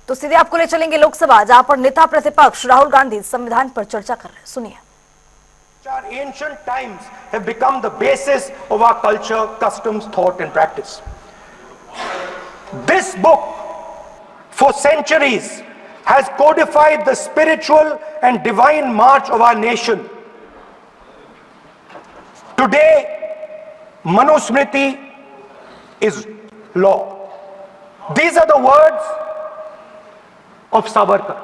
तो सीधे आपको ले चलेंगे लोकसभा, जहां पर नेता प्रतिपक्ष राहुल गांधी संविधान पर चर्चा कर रहे हैं। सुनिए। Our ancient times have become the basis of our culture, customs, thought and practice. This book for centuries has codified the spiritual and divine march of our nation. Today, Manusmriti is law. These are the words of Savarkar.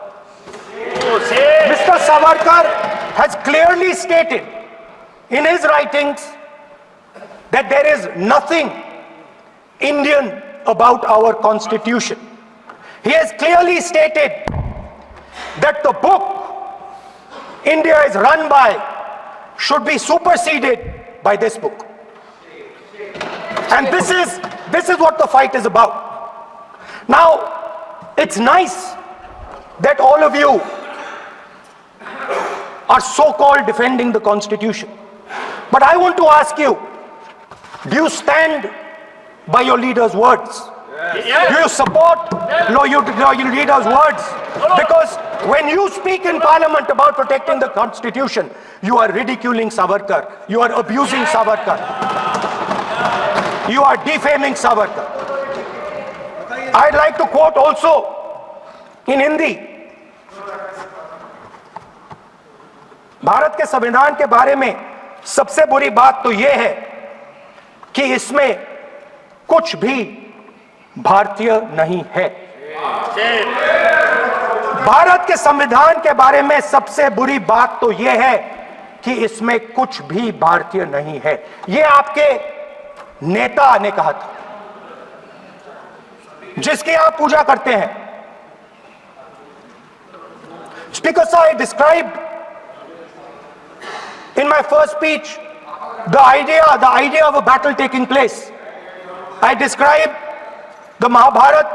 Mr. Savarkar has clearly stated in his writings that there is nothing Indian about our constitution. He has clearly stated that the book India is run by should be superseded by this book. And this is what the fight is about. Now, it's nice that all of you are so-called defending the Constitution. But I want to ask you, do you stand by your leader's words? Yes. Do you support your leader's words? Because when you speak in Parliament about protecting the Constitution, you are ridiculing Savarkar, you are abusing Savarkar, you are defaming Savarkar. I'd like to quote also in Hindi. Bharat के संविधान के बारे में सबसे बुरी बात तो यह है कि इसमें कुछ भी भारतीय नहीं है। भारत के संविधान के बारे में सबसे बुरी बात तो यह है कि इसमें कुछ भी भारतीय नहीं है। यह आपके नेता ने कहा था, जिसकी आप पूजा करते हैं। Speaker sir, I described in my first speech the idea of a battle taking place. I described the Mahabharata,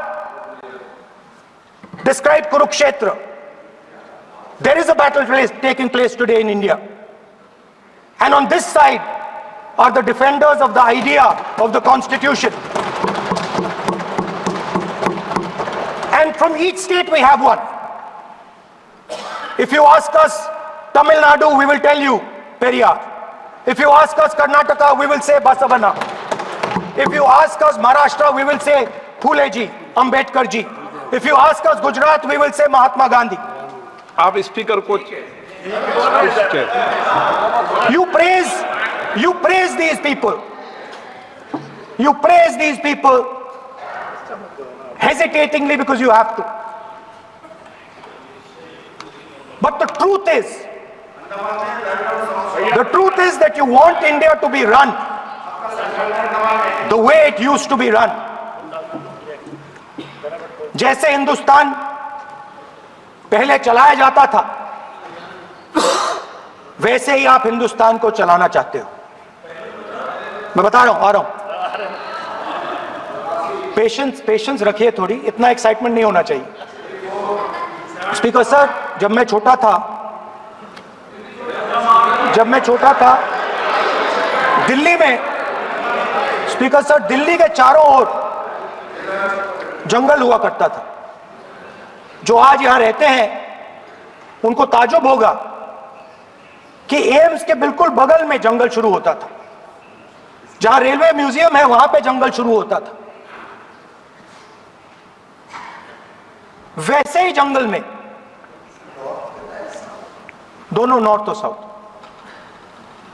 described Kurukshetra. There is a battle taking place today in India. And on this side are the defenders of the idea of the Constitution. And from each state we have one. If you ask us Tamil Nadu, we will tell you Periyar. If you ask us Karnataka, we will say Basavana. If you ask us Maharashtra, we will say Phule ji, Ambedkar ji. If you ask us Gujarat, we will say Mahatma Gandhi. आप speaker को You praise these people. You praise these people hesitatingly because you have to. But the truth is that you want India to be run the way it used to be run. जैसे हिंदुस्तान पहले चलाया जाता था, वैसे ही आप हिंदुस्तान को चलाना चाहते हो। मैं बता रहा हूं, आ रहा हूं। पेशेंस रखिए थोड़ी, इतना एक्साइटमेंट नहीं होना चाहिए। स्पीकर सर, जब मैं छोटा था दिल्ली में, स्पीकर सर, दिल्ली के चारों ओर जंगल हुआ करता था। जो आज यहां रहते हैं उनको ताज्जुब होगा कि एम्स के बिल्कुल बगल में जंगल शुरू होता था। जहां रेलवे म्यूजियम है वहां पे जंगल शुरू होता था। वैसे ही जंगल में, दोनों नॉर्थ और साउथ,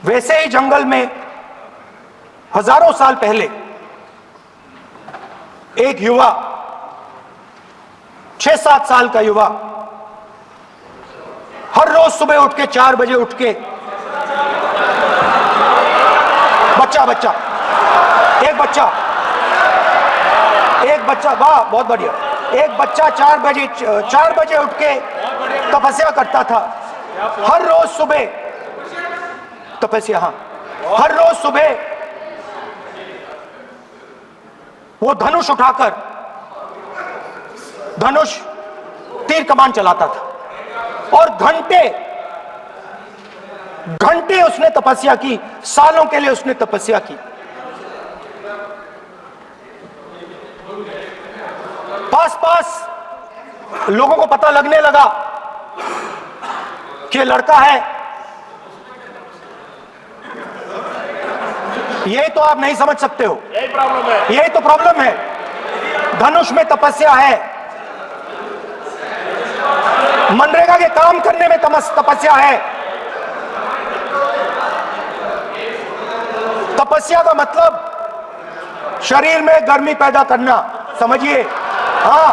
वैसे ही जंगल में हजारों साल पहले एक युवा, 6-7 साल का युवा, हर रोज सुबह उठ के 4 बजे उठ के एक बच्चा, वाह बहुत बढ़िया, एक बच्चा 4 बजे उठ के तपस्या करता था। हर रोज सुबह तपस्या, हर रोज सुबह वो धनुष उठाकर तीर कमान चलाता था और घंटे उसने तपस्या की, सालों के लिए उसने तपस्या की। पास लोगों को पता लगने लगा कि लड़का है, यही तो आप नहीं समझ सकते हो, यही प्रॉब्लम है। यही तो प्रॉब्लम है। धनुष में तपस्या है, मनरेगा के काम करने में तपस्या है। तपस्या का मतलब शरीर में गर्मी पैदा करना, समझिए। हाँ,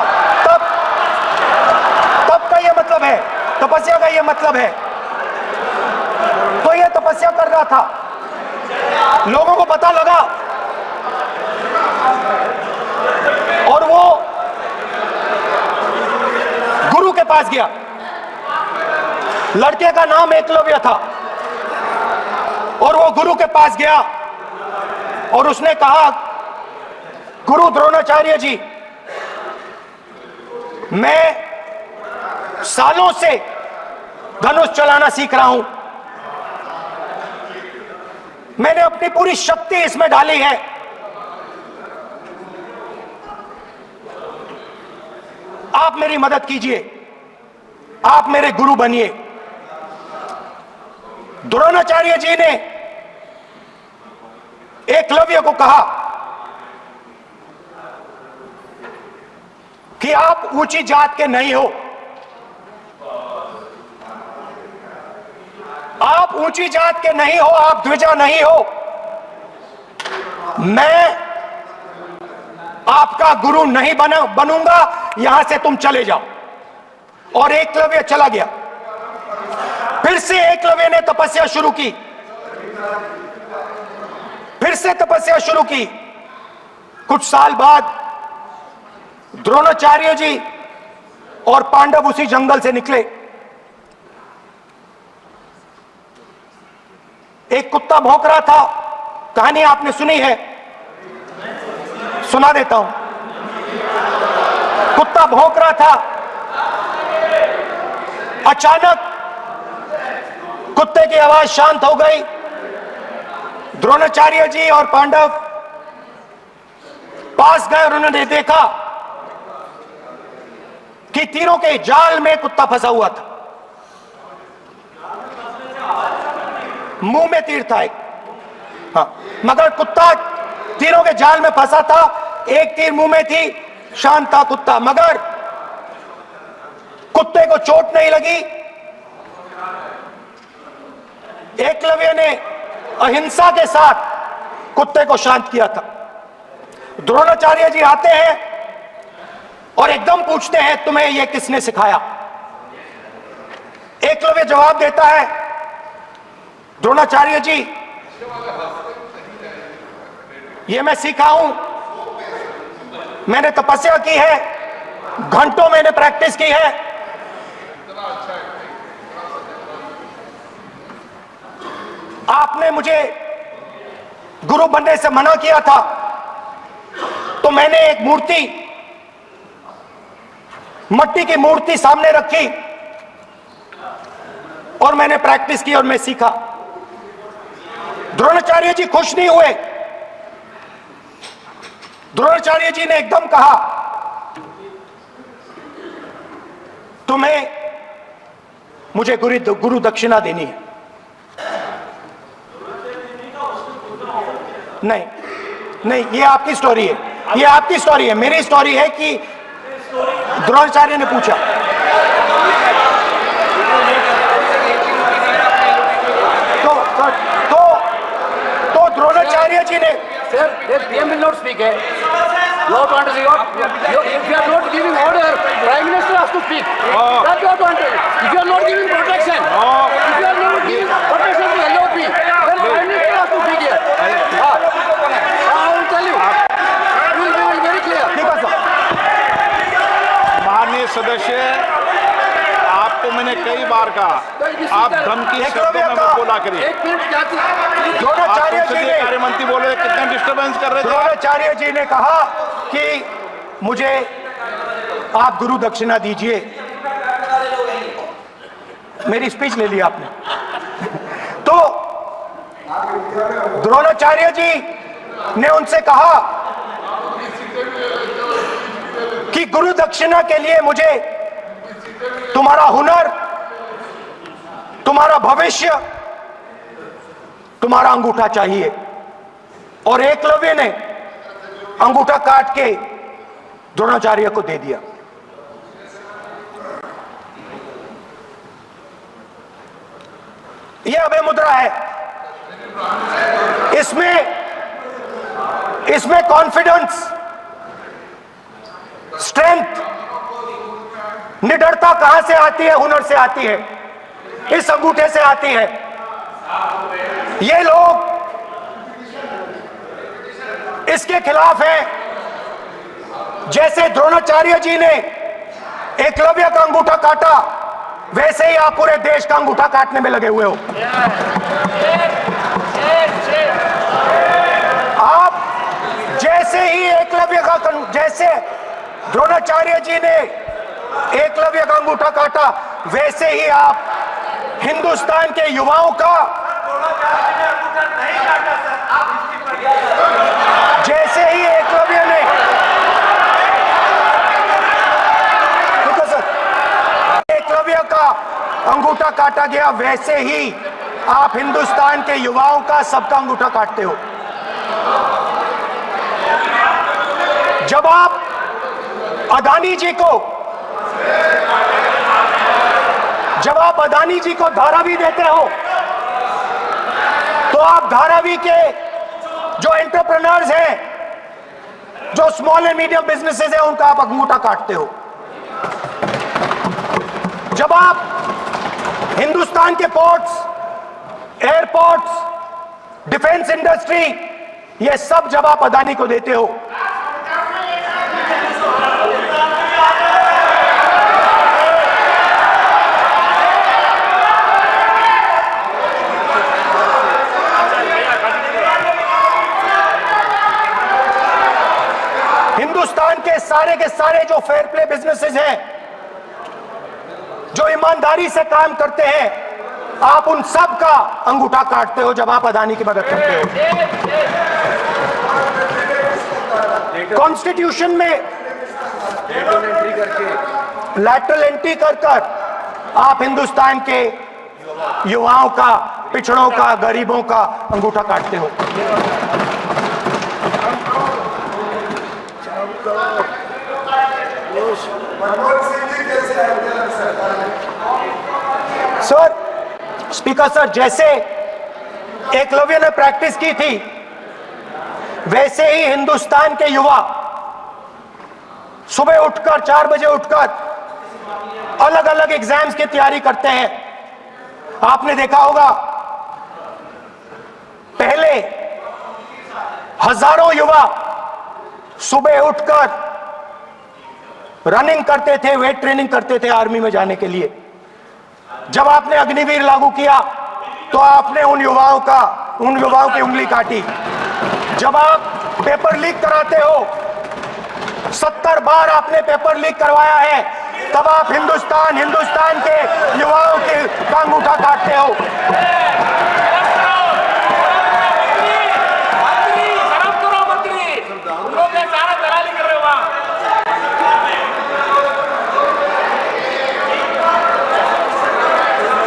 तब का ये मतलब है, तपस्या का ये मतलब है। तो ये तपस्या कर रहा था, लोगों को पता लगा और वो गुरु के पास गया। लड़के का नाम एकलव्य था और वो गुरु के पास गया और उसने कहा, गुरु द्रोणाचार्य जी, मैं सालों से धनुष चलाना सीख रहा हूं, मैंने अपनी पूरी शक्ति इसमें डाली है, आप मेरी मदद कीजिए, आप मेरे गुरु बनिए। द्रोणाचार्य जी ने एकलव्य को कहा कि आप ऊंची जात के नहीं हो, आप ऊंची जात के नहीं हो, आप द्विजा नहीं हो, मैं आपका गुरु नहीं बनूंगा, यहां से तुम चले जाओ। और एकलव्य चला गया। फिर से एकलव्य ने तपस्या शुरू की, फिर से तपस्या शुरू की। कुछ साल बाद द्रोणाचार्य जी और पांडव उसी जंगल से निकले। एक कुत्ता भौंक रहा था, कहानी आपने सुनी है, सुना देता हूं। कुत्ता भौंक रहा था, अचानक कुत्ते की आवाज शांत हो गई। द्रोणाचार्य जी और पांडव पास गए और उन्होंने देखा कि तीरों के जाल में कुत्ता फंसा हुआ था, मुंह में तीर था एक। हाँ, मगर कुत्ता तीरों के जाल में फंसा था, एक तीर मुंह में थी, शांत था कुत्ता, मगर कुत्ते को चोट नहीं लगी। एकलव्य ने अहिंसा के साथ कुत्ते को शांत किया था। द्रोणाचार्य जी आते हैं और एकदम पूछते हैं, तुम्हें यह किसने सिखाया? एकलव्य जवाब देता है, द्रोणाचार्य जी, ये मैं सीखा हूं, मैंने तपस्या की है, घंटों मैंने प्रैक्टिस की है। आपने मुझे गुरु बनने से मना किया था, तो मैंने एक मूर्ति, मट्टी की मूर्ति सामने रखी और मैंने प्रैक्टिस की और मैं सीखा। द्रोणाचार्य जी खुश नहीं हुए। द्रोणाचार्य जी ने एकदम कहा, तुम्हें मुझे गुरु दक्षिणा देनी है। नहीं नहीं, ये आपकी स्टोरी है, ये आपकी स्टोरी है। मेरी स्टोरी है कि द्रोणाचार्य ने पूछा। तो द्रोणाचार्य जी ने, Sir, the PM will not speak. You have to understand. If you are not giving order, Prime Minister has to speak. That you have to understand. If you are not giving protection, if you are not giving protection to LOP, then Prime Minister has to speak here. I will tell you. We will be very clear. ठीक है sir. माननीय सदस्य, आपको मैंने कई बार कहा, आप धमकी शब्दों में मत बोला करिए। एक मिनट जाती द्रोणाचार्य जी संसदीय ने, कार्य मंत्री बोल रहे, कितना डिस्टर्बेंस कर रहे थे। द्रोणाचार्य जी ने कहा कि मुझे आप गुरु दक्षिणा दीजिए। मेरी स्पीच ले ली आपने। तो द्रोणाचार्य जी ने उनसे कहा कि गुरु दक्षिणा के लिए मुझे तुम्हारा हुनर, तुम्हारा भविष्य, तुम्हारा अंगूठा चाहिए। और एकलव्य ने अंगूठा काट के द्रोणाचार्य को दे दिया। यह अभय मुद्रा है। इसमें कॉन्फिडेंस, स्ट्रेंथ, निडरता कहां से आती है? हुनर से आती है, इस अंगूठे से आती है। ये लोग इसके खिलाफ हैं। जैसे द्रोणाचार्य जी ने एकलव्य का अंगूठा काटा, वैसे ही आप पूरे देश का अंगूठा काटने में लगे हुए हो। आप जैसे ही एकलव्य का, जैसे द्रोणाचार्य जी ने एकलव्य का अंगूठा काटा, वैसे ही आप हिंदुस्तान के युवाओं का, जैसे ही एकलव्य ने, एकलव्य का अंगूठा काटा गया, वैसे ही आप हिंदुस्तान के युवाओं का, सबका अंगूठा काटते हो। जब आप अदानी जी को धारावी देते हो, तो आप धारावी के जो एंटरप्रेन्योर्स हैं, जो स्मॉल एंड मीडियम बिजनेसेस हैं, उनका आप अंगूठा काटते हो। जब आप हिंदुस्तान के पोर्ट्स, एयरपोर्ट्स, डिफेंस इंडस्ट्री, ये सब जब आप अदानी को देते हो, हिंदुस्तान के सारे जो फेयर प्ले बिजनेसेस हैं, जो ईमानदारी से काम करते हैं, आप उन सब का अंगूठा काटते हो जब आप अदानी की मदद करते हो। कॉन्स्टिट्यूशन में लैटरल एंट्री कर आप हिंदुस्तान के युवाओं का, पिछड़ों का, गरीबों का अंगूठा काटते हो। सर, स्पीकर सर, जैसे एकलव्य ने प्रैक्टिस की थी, वैसे ही हिंदुस्तान के युवा सुबह उठकर 4 बजे उठकर अलग अलग एग्जाम्स की तैयारी करते हैं। आपने देखा होगा, पहले हजारों युवा सुबह उठकर रनिंग करते थे, वेट ट्रेनिंग करते थे आर्मी में जाने के लिए। जब आपने अग्निवीर लागू किया, तो आपने उन युवाओं की उंगली काटी। जब आप पेपर लीक कराते हो, 70 बार आपने पेपर लीक करवाया है, तब आप हिंदुस्तान के युवाओं के अंगूठा काटते हो।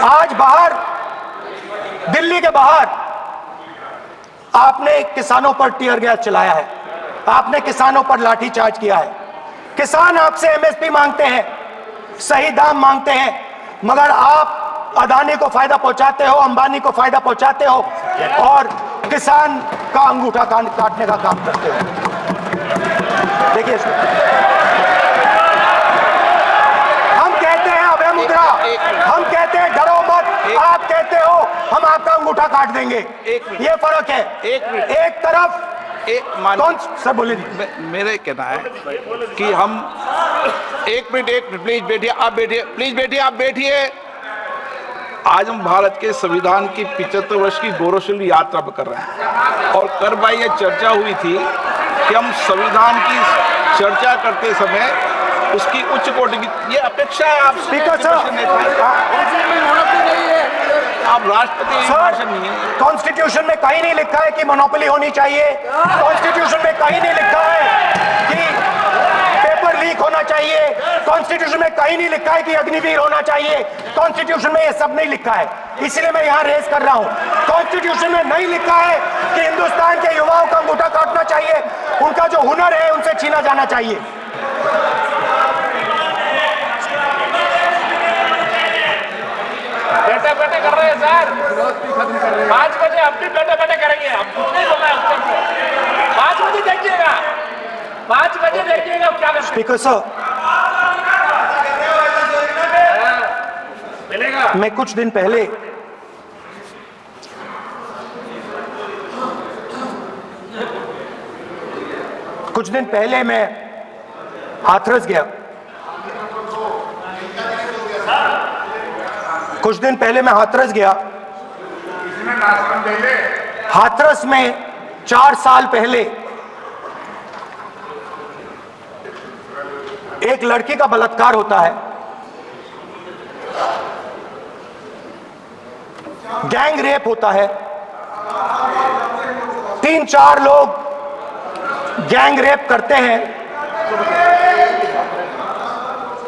आज बाहर, दिल्ली के बाहर आपने किसानों पर टीयर गैस चलाया है, आपने किसानों पर लाठीचार्ज किया है। किसान आपसे एमएसपी मांगते हैं, सही दाम मांगते हैं, मगर आप अदानी को फायदा पहुंचाते हो, अंबानी को फायदा पहुंचाते हो और किसान का अंगूठा काटने का काम करते हो। देखिए, हम कहते हैं अभय मुद्रा, हम कहते हैं डरो मत, आप कहते हो हम आपका अंगूठा काट देंगे। ये फर्क है। एक तरफ कौन सर बोले, मेरे कहना है कि हम एक मिनट प्लीज बैठिए, आप बैठिए, प्लीज बैठिए, आप बैठिए। आज हम भारत के संविधान की 75 वर्ष की गौरवशाली यात्रा पर कर रहे हैं, और कर भाई ये चर्चा हुई थी कि हम संविधान की चर्चा करते समय उसकी उच्च कोटि की ये अपेक्षा है। आप स्पीकर सर, आप राष्ट्रपति भाषण नहीं है। कॉन्स्टिट्यूशन में कहीं नहीं लिखा है कि मोनोपोली होनी चाहिए। कॉन्स्टिट्यूशन में कहीं नहीं लिखा है कि पेपर शरीक होना चाहिए, कॉन्स्टिट्यूशन में कहीं नहीं लिखा है कि अग्निवीर होना चाहिए, कॉन्स्टिट्यूशन में ये सब नहीं लिखा है, इसलिए मैं यहां रेस कर रहा हूं। कॉन्स्टिट्यूशन में नहीं लिखा है कि हिंदुस्तान के युवाओं का अंगूठा काटना चाहिए, उनका जो हुनर है उनसे छीना जाना चाहिए। बैठे बैठे कर रहे हैं सर, 5 बजे हम भी बैठे बैठे करेंगे, हमको नहीं बोला है। 5 बजे देखिएगा, 5 बजे देखिएगा क्या करते स्पीकर सर, मिलेगा। मैं कुछ दिन पहले मैं हाथरस गया। हाथरस में 4 साल पहले एक लड़की का बलात्कार होता है, गैंग रेप होता है, 3-4 लोग गैंग रेप करते हैं।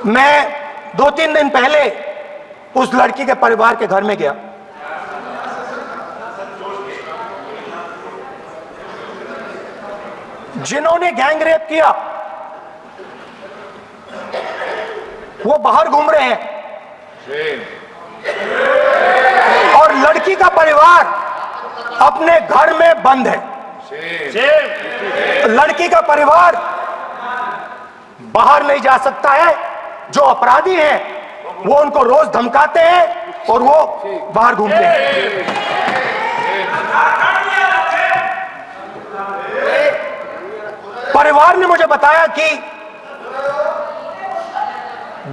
मैं 2-3 दिन पहले उस लड़की के परिवार के घर में गया। जिन्होंने गैंग रेप किया वो बाहर घूम रहे हैं और लड़की का परिवार अपने घर में बंद है। लड़की का परिवार बाहर नहीं जा सकता है। जो अपराधी हैं वो उनको रोज धमकाते हैं और वो बाहर घूमते हैं। परिवार ने मुझे बताया कि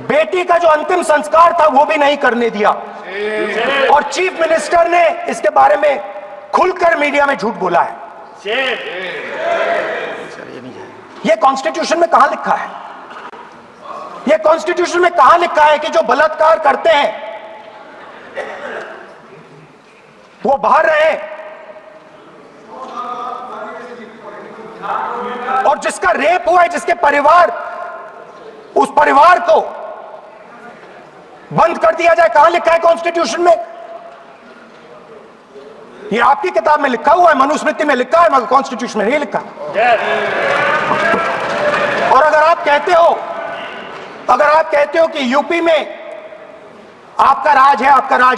बेटी का जो अंतिम संस्कार था वो भी नहीं करने दिया और चीफ मिनिस्टर ने इसके बारे में खुलकर मीडिया में झूठ बोला है। ये कॉन्स्टिट्यूशन में कहां लिखा है? ये कॉन्स्टिट्यूशन में कहां लिखा है कि जो बलात्कार करते हैं वो बाहर रहे और जिसका रेप हुआ है, जिसके परिवार, उस परिवार को बंद कर दिया जाए? कहां लिखा है कॉन्स्टिट्यूशन में? ये आपकी किताब में लिखा हुआ है, मनुस्मृति में लिखा है, मगर कॉन्स्टिट्यूशन में नहीं लिखा। और अगर आप कहते हो कि यूपी में आपका राज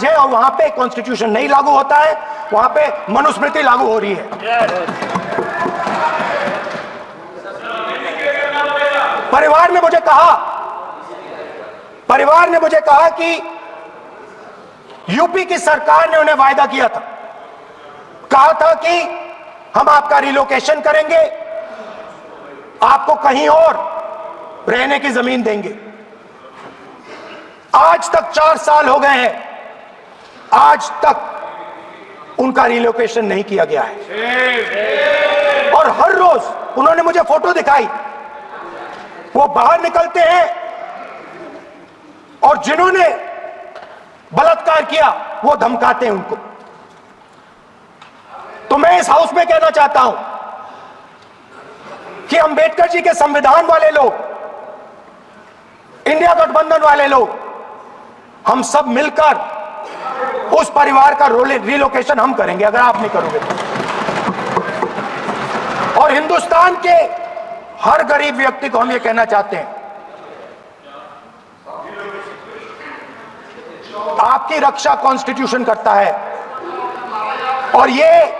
है और वहां पे कॉन्स्टिट्यूशन नहीं लागू होता है, वहां पे मनुस्मृति लागू हो रही है। परिवार ने मुझे कहा कि यूपी की सरकार ने उन्हें वायदा किया था, कहा था कि हम आपका रिलोकेशन करेंगे, आपको कहीं और रहने की जमीन देंगे। आज तक 4 साल हो गए हैं, आज तक उनका रिलोकेशन नहीं किया गया है। और हर रोज उन्होंने मुझे फोटो दिखाई, वो बाहर निकलते हैं और जिन्होंने बलात्कार किया वो धमकाते हैं उनको। तो मैं इस हाउस में कहना चाहता हूं कि अंबेडकर जी के संविधान वाले लोग, इंडिया गठबंधन वाले लोग, हम सब मिलकर उस परिवार का रिलोकेशन हम करेंगे अगर आप नहीं करोगे तो। और हिंदुस्तान के हर गरीब व्यक्ति को हम ये कहना चाहते हैं, आपकी रक्षा कॉन्स्टिट्यूशन करता है और ये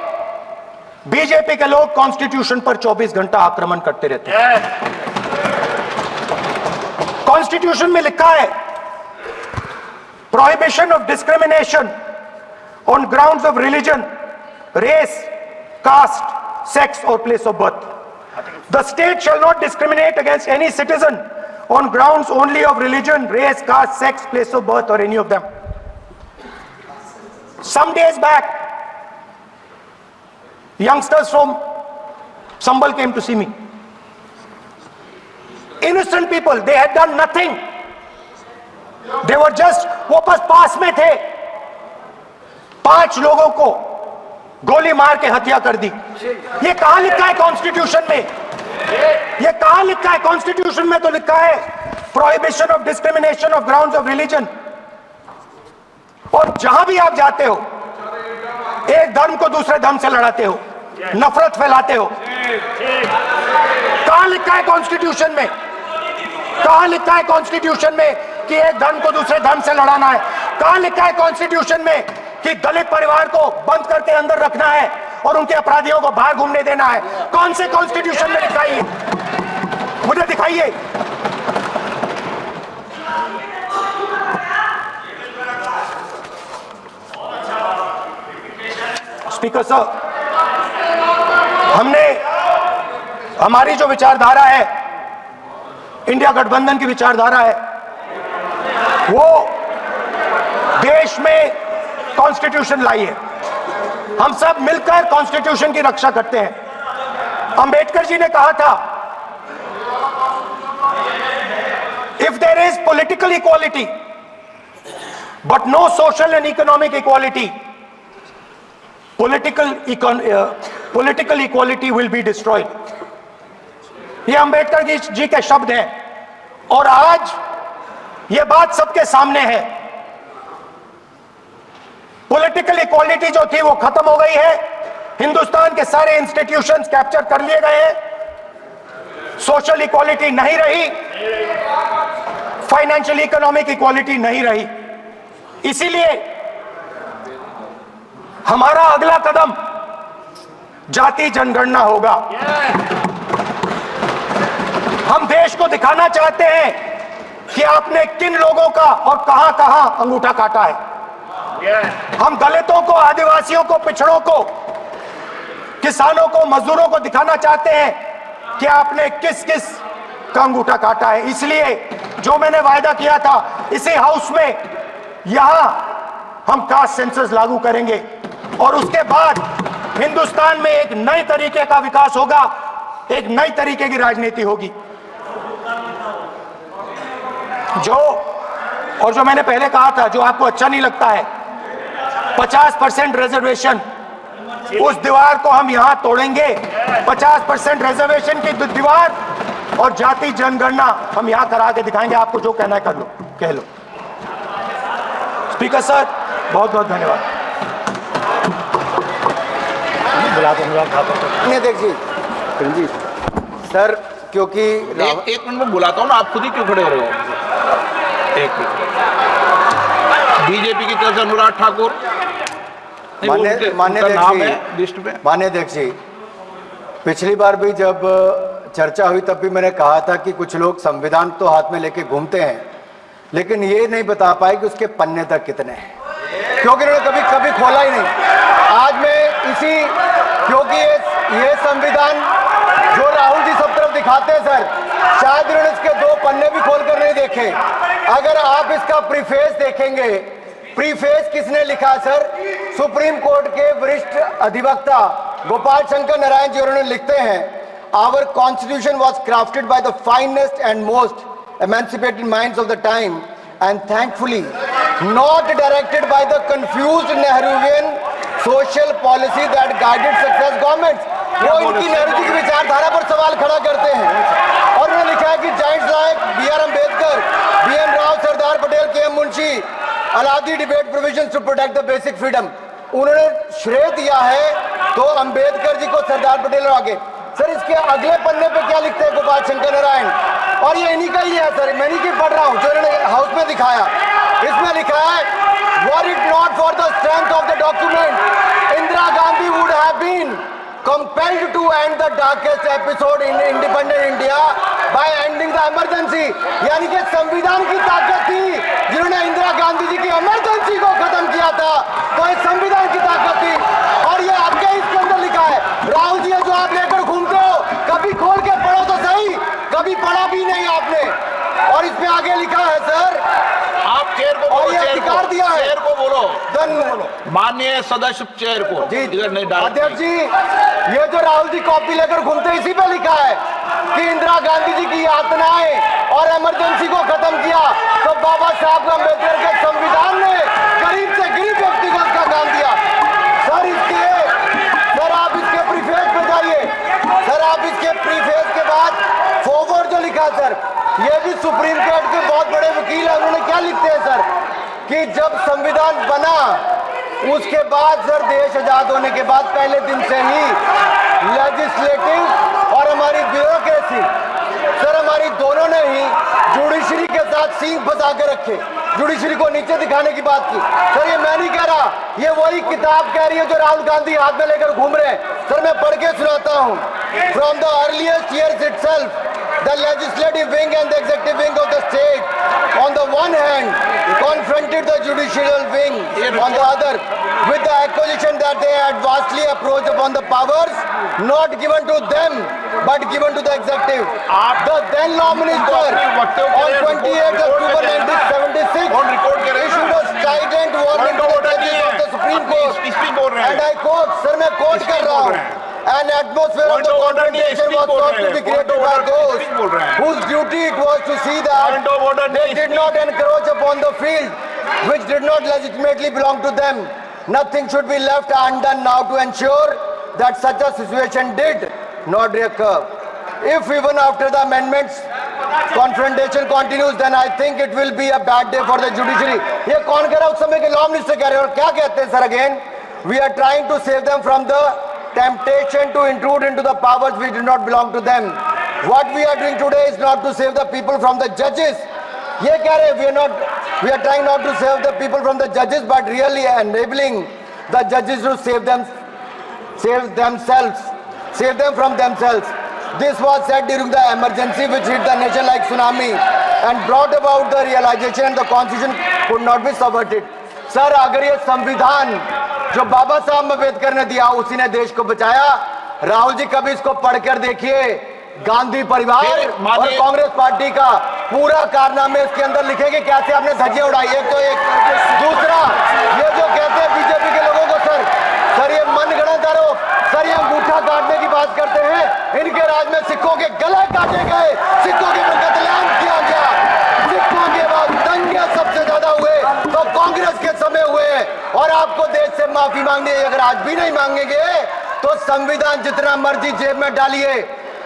बीजेपी के लोग कॉन्स्टिट्यूशन पर 24 घंटा आक्रमण करते रहते हैं। कॉन्स्टिट्यूशन में लिखा है prohibition of discrimination on grounds of religion, race, caste, sex और place of birth. The state shall not discriminate against any citizen on grounds only of religion, race, caste, sex, place of birth or any of them. Some days back, youngsters from Sambal came to see me. Innocent people, they had done nothing. They were just, वो बस पास में थे, 5 लोगों को गोली मार के हत्या कर दी। ये कहां लिखा है कॉन्स्टिट्यूशन में? ये कहां लिखा है? कॉन्स्टिट्यूशन में तो लिखा है prohibition of discrimination of grounds of religion. और जहां भी आप जाते हो, एक धर्म को दूसरे धर्म से लड़ाते हो, नफरत फैलाते हो। कहां लिखा है कॉन्स्टिट्यूशन में? कहां लिखा है कॉन्स्टिट्यूशन में कि एक धर्म को दूसरे धर्म से लड़ाना है? कहां लिखा है कॉन्स्टिट्यूशन में कि दलित परिवार को बंद करके अंदर रखना है और उनके अपराधियों को बाहर घूमने देना है? कौन से कॉन्स्टिट्यूशन में लिखा है? मुझे दिखाइए। स्पीकर साहब, हमने हमारी जो विचारधारा है, इंडिया गठबंधन की विचारधारा है, वो देश में कॉन्स्टिट्यूशन लाई है। हम सब मिलकर कॉन्स्टिट्यूशन की रक्षा करते हैं। अंबेडकर जी ने कहा था, if there is political equality but no social and economic equality, political equality will be destroyed। ये अंबेडकर जी के शब्द हैं और आज ये बात सबके सामने है। पॉलिटिकल इक्वालिटी जो थी वो खत्म हो गई है। हिंदुस्तान के सारे इंस्टीट्यूशंस कैप्चर कर लिए गए हैं। सोशल इक्वालिटी नहीं रही, फाइनेंशियल इकोनॉमिक इक्वालिटी नहीं रही। इसीलिए हमारा अगला कदम जाति जनगणना होगा। हम देश को दिखाना चाहते हैं कि आपने किन लोगों का और कहां कहां अंगूठा काटा है। हम दलितों को, आदिवासियों को, पिछड़ों को, किसानों को, मजदूरों को दिखाना चाहते हैं कि आपने किस किस का अंगूठा काटा है। इसलिए जो मैंने वायदा किया था, इसी हाउस में यहां हम कास्ट सेंसस लागू करेंगे और उसके बाद हिंदुस्तान में एक नए तरीके का विकास होगा, एक नई तरीके की राजनीति होगी। जो मैंने पहले कहा था, जो आपको अच्छा नहीं लगता है, 50% रिजर्वेशन, उस दीवार को हम यहां तोड़ेंगे। 50% रिजर्वेशन की दीवार और जाति जनगणना हम यहां करा के दिखाएंगे। आपको जो कहना है कर लो, कह लो। स्पीकर सर, बहुत बहुत धन्यवाद। जी सर, क्योंकि एक मिनट में बुलाता हूँ ना, आप खुद ही क्यों खड़े हो रहे हो? एक मिनट। बीजेपी की तरफ से अनुराग ठाकुर, मान्य अध्यक्ष जी, पिछली बार भी जब चर्चा हुई तब भी मैंने कहा था कि कुछ लोग संविधान तो हाथ में लेके घूमते हैं, लेकिन ये नहीं बता पाए कि उसके पन्ने तक कितने हैं, क्योंकि उन्होंने कभी खोला ही नहीं। आज मैं क्योंकि ये संविधान जो राहुल जी सब तरफ दिखाते हैं सर, शायद उन्होंने इसके 2 पन्ने भी खोलकर नहीं देखे। अगर आप इसका प्रीफेस देखेंगे, प्रीफेस किसने लिखा सर? सुप्रीम कोर्ट के वरिष्ठ अधिवक्ता गोपाल शंकर नारायण जी। उन्होंने लिखते हैं, our constitution was crafted by the finest and most emancipated minds of the time and thankfully not directed by the confused Nehruvian social policy that guided success governments। वो इनकी नेहरू जी की विचारधारा पर सवाल खड़ा करते हैं। और उन्होंने लिखा है कि giants like B.R. Ambedkar, B.N. Rao, Sardar Patel, K.M. Munshi Alladi debate provisions to protect the basic freedom. उन्होंने श्रेय दिया है तो अम्बेडकर जी को, सरदार पटेल और आगे। सर, इसके अगले पन्ने पे क्या लिखते हैं गोपाल शंकर नारायण? और ये इन्हीं का ही है सर, मैं इन्हीं की पढ़ रहा हूँ जो इन्होंने हाउस में दिखाया। इसमें लिखा है, were it not for the strength of the document, Indira Gandhi would have been compelled to end the darkest episode in independent India by ending the emergency। यानी कि संविधान की ताकत थी जिन्होंने इंदिरा गांधी जी की इमरजेंसी को खत्म किया था, तो इस संविधान की ताकत थी। और ये आपके इसके अंदर लिखा है, राहुल जी जो आप लेकर घूमते हो, कभी खोल के पढ़ो तो सही, कभी पढ़ा भी नहीं आपने। और इसमें आगे लिखा है सर, आप चेयर को और ये अधिकार दिया है, चेयर को बोलो, माननीय सदस्य चेयर को। जी इधर नहीं डाल। अध्यक्ष जी, ये जो राहुल जी कॉपी लेकर घूमते, इसी पे लिखा है कि इंदिरा गांधी जी की यातनाएं और इमरजेंसी को खत्म किया तो बाबा साहब अम्बेडकर के संविधान ने गरीब से गरीब व्यक्ति को उसका काम दिया। सर, आप इसके प्रीफेस पे जाइए। सर, आप इसके प्रीफेस के रहा सर, ये भी सुप्रीम कोर्ट के बहुत बड़े वकील हैं, उन्होंने क्या लिखते हैं सर कि जब संविधान बना उसके बाद सर, देश आजाद होने के बाद पहले दिन से ही लेजिस्लेटिव और हमारी ब्यूरोक्रेसी सर, हमारी दोनों ने ही जुडिशरी के साथ सींग फंसा के रखे, जुडिशरी को नीचे दिखाने की बात की। सर ये मैं नहीं कह रहा, ये वही किताब कह रही है जो राहुल गांधी हाथ में लेकर घूम रहे हैं। सर मैं पढ़ के सुनाता हूँ। From the earliest years itself the legislative wing and the executive wing of the state on the one hand confronted the judicial wing on the other with the accusation that they had vastly approached upon the powers not given to them but given to the executive. The then law minister on 28th October 1976 issued a strident warning to the judges of the Supreme Court and I quote, sir मैं quote कर रहा हूँ, an atmosphere of the confrontation was sought to be created by those whose duty it was to see that they did not encroach upon the field which did not legitimately belong to them. Nothing should be left undone now to ensure that such a situation did not recur. If even after the amendments confrontation continues, then I think it will be a bad day for the judiciary. ये कौन कह रहा है? उस समय के law minister कह रहे हैं। और क्या कहते हैं sir? Again we are trying to save them from the temptation to intrude into the powers which do not belong to them. What we are doing today is not to save the people from the judges. ये कह रहे हैं we are trying not to save the people from the judges but really enabling the judges to save them from themselves. This was said during the emergency which hit the nation like tsunami and brought about the realization and the constitution could not be subverted. Sir अगर ये संविधान जो बाबा साहब अम्बेडकर ने दिया उसी ने देश को बचाया, राहुल जी कभी इसको पढ़कर देखिए। गांधी परिवार और कांग्रेस पार्टी का पूरा कारनामे इसके अंदर लिखेंगे, कैसे आपने धज्जियां उड़ाई। एक तो एक दूसरा ये जो कहते हैं बीजेपी के लोगों को सर ये मनगढ़ंत आरोप, सर ये अंगूठा काटने की बात करते हैं। इनके राज में सिखों के गले काटे गए, सिखों के ऊपर कत्लेआम किया गया, सिखों के बाद दंगे सबसे ज्यादा हुए तो कांग्रेस के समय हुए। और आपको देश से माफी मांगनी है, अगर आज भी नहीं मांगेंगे तो संविधान जितना मर्जी जेब में डालिए।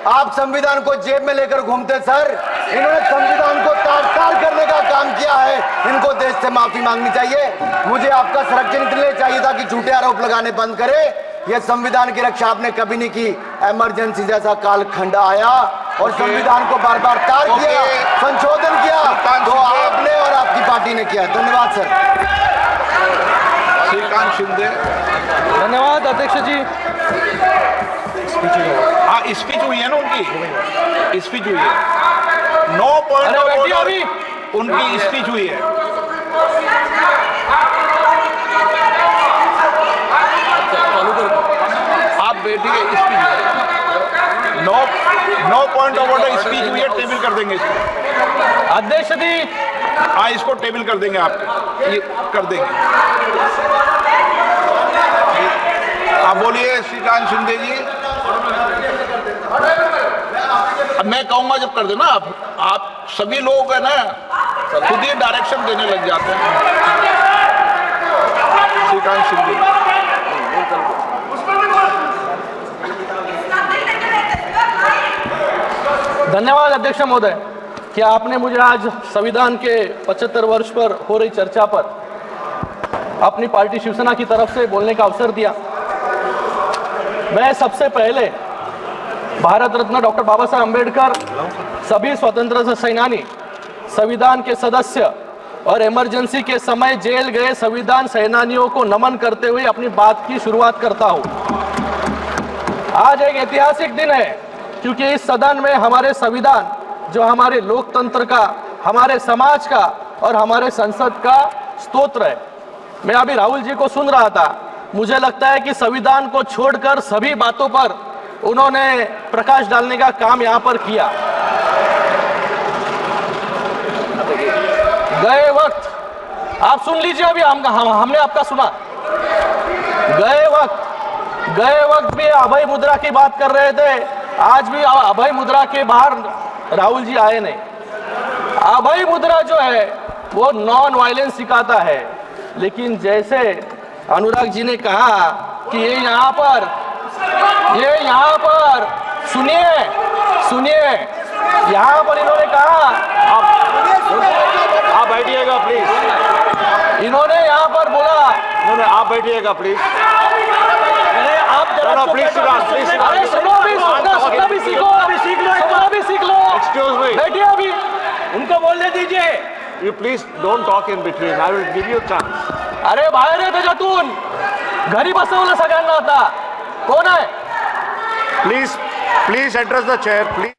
आप संविधान को जेब में लेकर घूमते सर, इन्होंने संविधान को तार-तार करने का काम किया है। इनको देश से माफी मांगनी चाहिए। मुझे आपका संरक्षण इसलिए चाहिए था कि झूठे आरोप लगाने बंद करे। ये संविधान की रक्षा आपने कभी नहीं की। इमरजेंसी जैसा कालखंड आया और संविधान को बार बार तार किया, संशोधन किया, तो आपने और आपकी पार्टी ने किया। धन्यवाद सर। श्रीकांत शिंदे। धन्यवाद अध्यक्ष जी। हाँ स्पीच हुई है ना, उनकी स्पीच हुई है। 9 पॉइंट उनकी स्पीच हुई है। आप बैठिए, speech 9 point of order speech हुई है, टेबल कर देंगे इसको। अध्यक्ष जी हाँ इसको टेबल कर देंगे, आप ये कर देंगे। आप बोलिए श्रीकांत शिंदे जी। अब मैं कहूंगा जब कर देना आप सभी लोग है ना खुद ही डायरेक्शन देने लग जाते हैं। श्रीकांत शिंदे। धन्यवाद अध्यक्ष महोदय कि आपने मुझे आज संविधान के 75 वर्ष पर हो रही चर्चा पर अपनी पार्टी शिवसेना की तरफ से बोलने का अवसर दिया। मैं सबसे पहले भारत रत्न डॉक्टर बाबा साहब अम्बेडकर, सभी स्वतंत्रता सेनानी, संविधान के सदस्य और इमरजेंसी के समय जेल गए संविधान सेनानियों को नमन करते हुए अपनी बात की शुरुआत करता हूं। आज एक ऐतिहासिक दिन है क्योंकि इस सदन में हमारे संविधान जो हमारे लोकतंत्र का, हमारे समाज का और हमारे संसद का स्तोत्र है। मैं अभी राहुल जी को सुन रहा था, मुझे लगता है कि संविधान को छोड़कर सभी बातों पर उन्होंने प्रकाश डालने का काम यहां पर किया। गए वक्त आप सुन लीजिए, अभी हमने आपका सुना। गए वक्त भी अभय मुद्रा की बात कर रहे थे, आज भी अभय मुद्रा के बाहर राहुल जी आए नहीं। अभय मुद्रा जो है वो नॉन वायलेंस सिखाता है, लेकिन जैसे अनुराग जी ने कहा कि ये यहाँ पर सुनिए यहाँ पर इन्होंने कहा, आप बैठिएगा प्लीज। इन्होंने यहाँ पर बोला, आप बैठिएगा प्लीज। अरे आप जरा प्लीज प्लीज अरे सुनो भी, सुनना भी सीखो, सुनना भी सीख लो। एक्सक्यूज मी, बैठिए अभी, उनको बोलने दीजिए। You please don't talk in between, I will give you chance. अरे बाहेर आहे त्याच्यातून, घरी बसवलं सगळ्यांना आता, कोण आहे? Please please address the chair please.